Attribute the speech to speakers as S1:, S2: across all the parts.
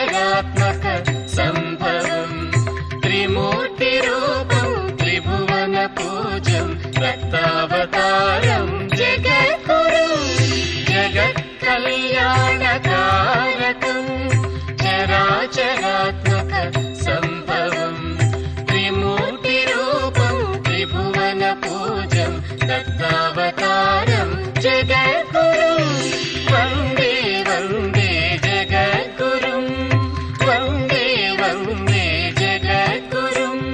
S1: चराचरात्मक संभवम् त्रिमूर्तिरूपम् त्रिभुवन पूज्यम् दत्तावतारम् जगद्गुरुम् जगत्कल्याणकारकम् चराचरात्मक संभवम् त्रिमूर्तिरूपम् त्रिभुवन पूज्यम् दत्तावतारम् जगद्गुरुम् वन्दे वन्दे जगद्गुरुम् वन्दे वन्दे जगद्गुरुम्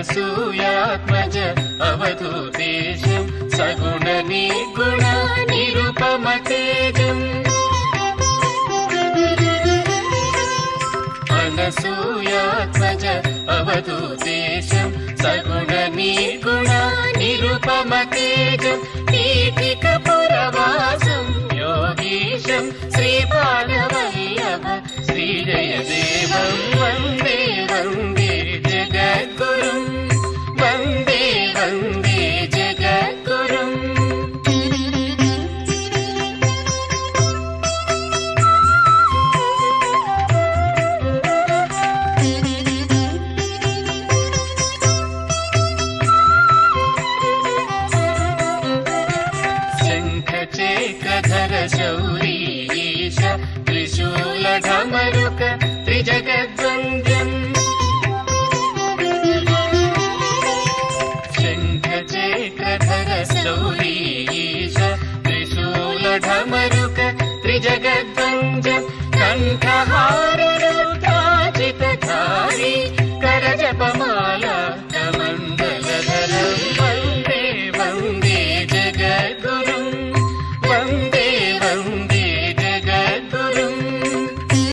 S1: अनसूयात्मज अवधूतेशम् सगुण निर्गुण निरुपम तेजम् अनसूयात्मज अवधूतेशम् सगुण निर्गुण निरुपम तेजम् पीठिकपुरवासम् योगीशम् श्रीपादवल्लभ श्रीजयदेवम् वन्दे वन्दे जगद्गुरुम् वन्दे वन्दे जगद्गुरुम् शङ्खचक्रधर शौरीश त्रिशूलढमरुक त्रिजगद्वन्द्यम् शङ्खचक्रधर शौरीश त्रिशूलढमरुक त्रिजगद्वन्द्यम् कण्ठहार